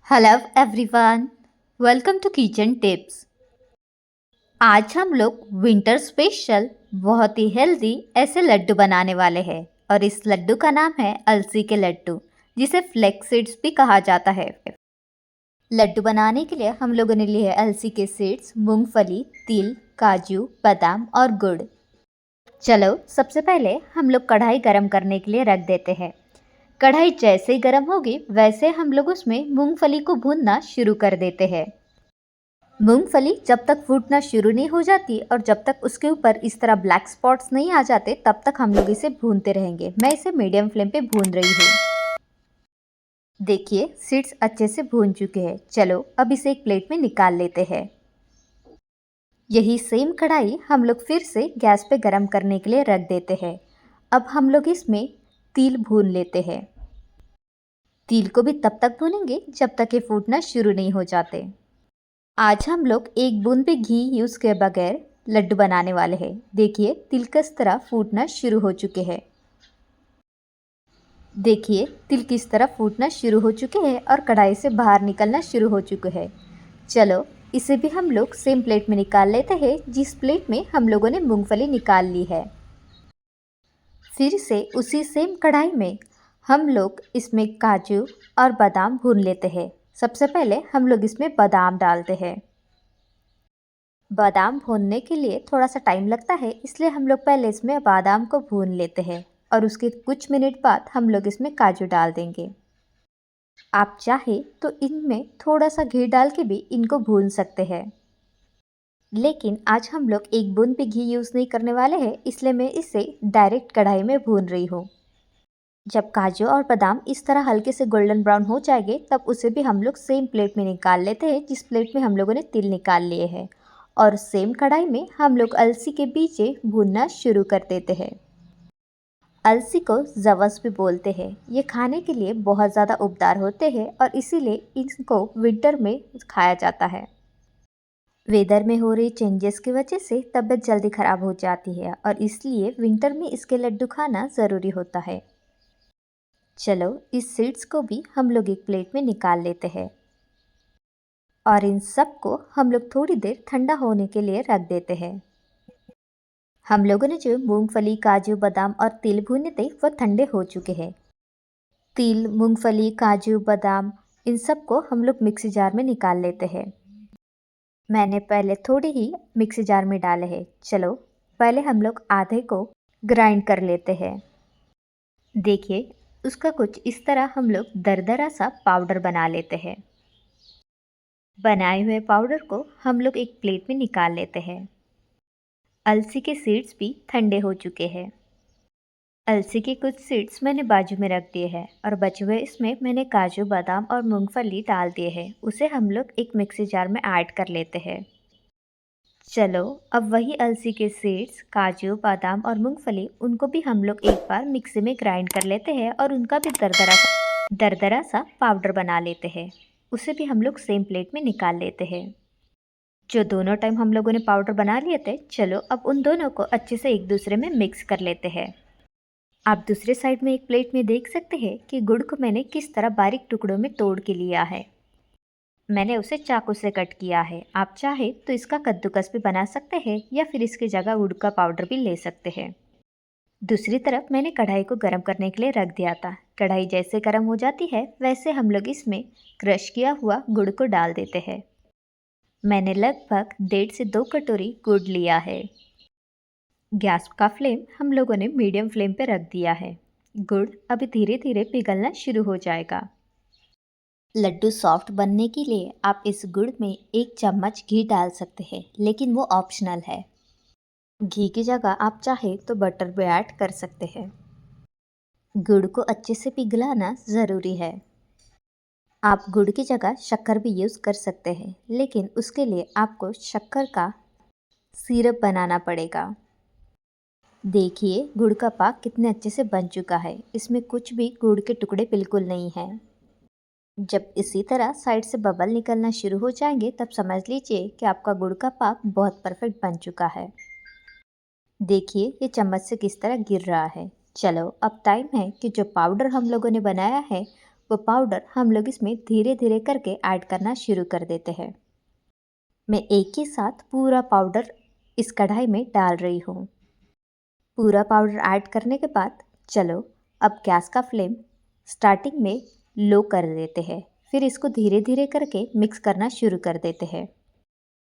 Hello everyone, welcome to kitchen tips. आज हम लोग विंटर स्पेशल बहुत ही हेल्दी ऐसे लड्डू बनाने वाले हैं और इस लड्डू का नाम है अलसी के लड्डू, जिसे फ्लेक्स सीड्स भी कहा जाता है। लड्डू बनाने के लिए हम लोगों ने लिए है अलसी के सीड्स, मूंगफली, तिल, काजू, बादाम और गुड़। चलो सबसे पहले हम लोग कढ़ाई गरम करने के लिए रख देते हैं। कढ़ाई जैसे ही गर्म होगी वैसे हम लोग उसमें मूंगफली को भूनना शुरू कर देते हैं। मूंगफली जब तक फूटना शुरू नहीं हो जाती और जब तक उसके ऊपर इस तरह ब्लैक स्पॉट्स नहीं आ जाते तब तक हम लोग इसे भूनते रहेंगे। मैं इसे मीडियम फ्लेम पे भून रही हूँ। देखिए सीड्स अच्छे से भून चुके हैं। चलो अब इसे एक प्लेट में निकाल लेते हैं। यही सेम कढ़ाई हम लोग फिर से गैस पे गरम करने के लिए रख देते हैं। अब हम लोग इसमें तिल भून लेते हैं। तिल को भी तब तक भूनेंगे जब तक ये फूटना शुरू नहीं हो जाते। आज हम लोग एक बूंद भी घी यूज़ किए बगैर लड्डू बनाने वाले हैं। देखिए तिल किस तरह फूटना शुरू हो चुके हैं। देखिए तिल किस तरह फूटना शुरू हो चुके हैं और कढ़ाई से बाहर निकलना शुरू हो चुके हैं। चलो इसे भी हम लोग सेम प्लेट में निकाल लेते हैं जिस प्लेट में हम लोगों ने मूंगफली निकाल ली है। फिर से उसी सेम कढ़ाई में हम लोग इसमें काजू और बादाम भून लेते हैं। सबसे पहले हम लोग इसमें बादाम डालते हैं। बादाम भूनने के लिए थोड़ा सा टाइम लगता है, इसलिए हम लोग पहले इसमें बादाम को भून लेते हैं और उसके कुछ मिनट बाद हम लोग इसमें काजू डाल देंगे। आप चाहे तो इनमें थोड़ा सा घी डाल के भी इनको भून सकते हैं, लेकिन आज हम लोग एक बूंद भी घी यूज़ नहीं करने वाले हैं, इसलिए मैं इसे डायरेक्ट कढ़ाई में भून रही हूँ। जब काजू और बादाम इस तरह हल्के से गोल्डन ब्राउन हो जाएंगे तब उसे भी हम लोग सेम प्लेट में निकाल लेते हैं जिस प्लेट में हम लोगों ने तिल निकाल लिए हैं, और सेम कढ़ाई में हम लोग अलसी के बीजे भूनना शुरू कर देते हैं। अलसी को जवस भी बोलते हैं। ये खाने के लिए बहुत ज़्यादा उपदार होते हैं और इसीलिए इनको विंटर में खाया जाता है। वेदर में हो रही चेंजेस की वजह से तबीयत जल्दी ख़राब हो जाती है और इसलिए विंटर में इसके लड्डू खाना ज़रूरी होता है। चलो इस सीड्स को भी हम लोग एक प्लेट में निकाल लेते हैं और इन सब को हम लोग थोड़ी देर ठंडा होने के लिए रख देते हैं। हम लोगों ने जो मूंगफली, काजू, बादाम और तिल भुने थे वो ठंडे हो चुके हैं। तिल, मूंगफली, काजू, बादाम इन सब को हम लोग मिक्सी जार में निकाल लेते हैं। मैंने पहले थोड़े ही मिक्सी जार में डाले हैं। चलो पहले हम लोग आधे को ग्राइंड कर लेते हैं। देखिए उसका कुछ इस तरह हम लोग दरदरा सा पाउडर बना लेते हैं। बनाए हुए पाउडर को हम लोग एक प्लेट में निकाल लेते हैं। अलसी के सीड्स भी ठंडे हो चुके हैं। अलसी के कुछ सीड्स मैंने बाजू में रख दिए हैं और बचे हुए इसमें मैंने काजू, बादाम और मूंगफली डाल दिए हैं। उसे हम लोग एक मिक्सी जार में ऐड कर लेते हैं। चलो अब वही अलसी के सीड्स, काजू, बादाम और मूंगफली उनको भी हम लोग एक बार मिक्सी में ग्राइंड कर लेते हैं और उनका भी दरदरा सा पाउडर बना लेते हैं। उसे भी हम लोग सेम प्लेट में निकाल लेते हैं। जो दोनों टाइम हम लोगों ने पाउडर बना लिए थे, चलो अब उन दोनों को अच्छे से एक दूसरे में मिक्स कर लेते हैं। आप दूसरे साइड में एक प्लेट में देख सकते हैं कि गुड़ को मैंने किस तरह बारीक टुकड़ों में तोड़ के लिया है। मैंने उसे चाकू से कट किया है। आप चाहे तो इसका कद्दूकस भी बना सकते हैं या फिर इसकी जगह गुड़ का पाउडर भी ले सकते हैं। दूसरी तरफ मैंने कढ़ाई को गर्म करने के लिए रख दिया था। कढ़ाई जैसे गर्म हो जाती है वैसे हम लोग इसमें क्रश किया हुआ गुड़ को डाल देते हैं। मैंने लगभग 1.5 से 2 कटोरी गुड़ लिया है। गैस का फ्लेम हम लोगों ने मीडियम फ्लेम पे रख दिया है। गुड़ अभी धीरे धीरे पिघलना शुरू हो जाएगा। लड्डू सॉफ्ट बनने के लिए आप इस गुड़ में 1 चम्मच घी डाल सकते हैं, लेकिन वो ऑप्शनल है। घी की जगह आप चाहे तो बटर भी ऐड कर सकते हैं। गुड़ को अच्छे से पिघलाना ज़रूरी है। आप गुड़ की जगह शक्कर भी यूज़ कर सकते हैं, लेकिन उसके लिए आपको शक्कर का सिरप बनाना पड़ेगा। देखिए गुड़ का पाक कितने अच्छे से बन चुका है। इसमें कुछ भी गुड़ के टुकड़े बिल्कुल नहीं हैं। जब इसी तरह साइड से बबल निकलना शुरू हो जाएंगे तब समझ लीजिए कि आपका गुड़ का पाक बहुत परफेक्ट बन चुका है। देखिए ये चम्मच से किस तरह गिर रहा है। चलो अब टाइम है कि जो पाउडर हम लोगों ने बनाया है वो पाउडर हम लोग इसमें धीरे धीरे करके ऐड करना शुरू कर देते हैं। मैं एक ही साथ पूरा पाउडर इस कढ़ाई में डाल रही हूँ। पूरा पाउडर ऐड करने के बाद चलो अब गैस का फ्लेम स्टार्टिंग में लो कर देते हैं, फिर इसको धीरे धीरे करके मिक्स करना शुरू कर देते हैं।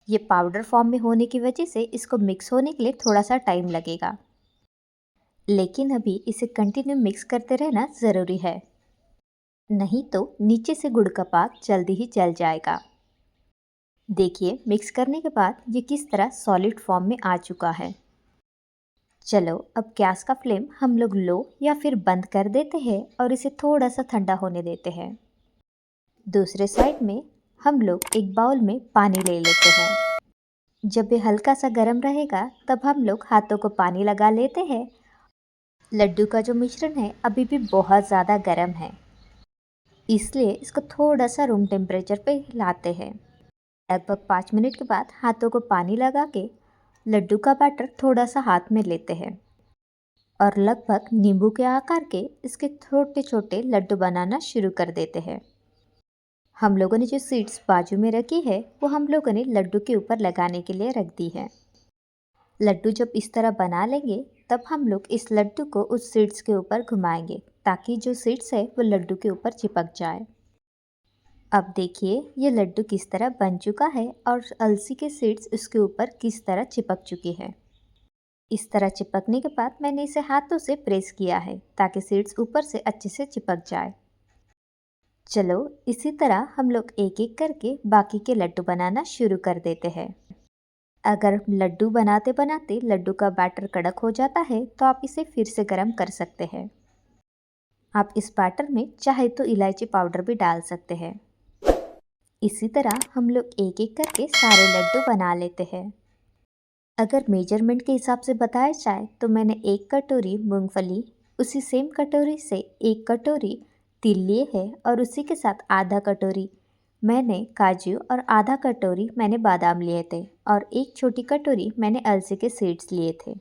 ये पाउडर फॉर्म में होने की वजह से इसको मिक्स होने के लिए थोड़ा सा टाइम लगेगा, लेकिन अभी इसे कंटिन्यू मिक्स करते रहना ज़रूरी है, नहीं तो नीचे से गुड़ का पाक जल्दी ही जल जाएगा। देखिए मिक्स करने के बाद ये किस तरह सॉलिड फॉर्म में आ चुका है। चलो अब गैस का फ्लेम हम लोग लो या फिर बंद कर देते हैं और इसे थोड़ा सा ठंडा होने देते हैं। दूसरे साइड में हम लोग एक बाउल में पानी ले लेते हैं। जब ये हल्का सा गर्म रहेगा तब हम लोग हाथों को पानी लगा लेते हैं। लड्डू का जो मिश्रण है अभी भी बहुत ज़्यादा गर्म है, इसलिए इसको थोड़ा सा रूम टेम्परेचर पे लाते हैं। लगभग 5 मिनट के बाद हाथों को पानी लगा के लड्डू का बैटर थोड़ा सा हाथ में लेते हैं और लगभग नींबू के आकार के इसके छोटे छोटे लड्डू बनाना शुरू कर देते हैं। हम लोगों ने जो सीड्स बाजू में रखी है वो हम लोगों ने लड्डू के ऊपर लगाने के लिए रख दी है। लड्डू जब इस तरह बना लेंगे तब हम लोग इस लड्डू को उस सीड्स के ऊपर घुमाएंगे ताकि जो सीड्स है वो लड्डू के ऊपर चिपक जाए। अब देखिए ये लड्डू किस तरह बन चुका है और अलसी के सीड्स इसके ऊपर किस तरह चिपक चुकी है। इस तरह चिपकने के बाद मैंने इसे हाथों से प्रेस किया है ताकि सीड्स ऊपर से अच्छे से चिपक जाए। चलो इसी तरह हम लोग एक एक करके बाकी के लड्डू बनाना शुरू कर देते हैं। अगर लड्डू बनाते बनाते लड्डू का बैटर कड़क हो जाता है तो आप इसे फिर से गर्म कर सकते हैं। आप इस बैटर में चाहे तो इलायची पाउडर भी डाल सकते हैं। इसी तरह हम लोग एक एक करके सारे लड्डू बना लेते हैं। अगर मेजरमेंट के हिसाब से बताया जाए तो मैंने 1 कटोरी मूंगफली, उसी सेम कटोरी से 1 कटोरी तिल लिए है और उसी के साथ आधा कटोरी मैंने काजू और आधा कटोरी मैंने बादाम लिए थे और 1 छोटी कटोरी मैंने अलसी के सीड्स लिए थे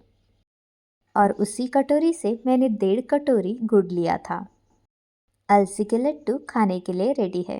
और उसी कटोरी से मैंने 1.5 कटोरी गुड़ लिया था। अलसी के लड्डू खाने के लिए रेडी है।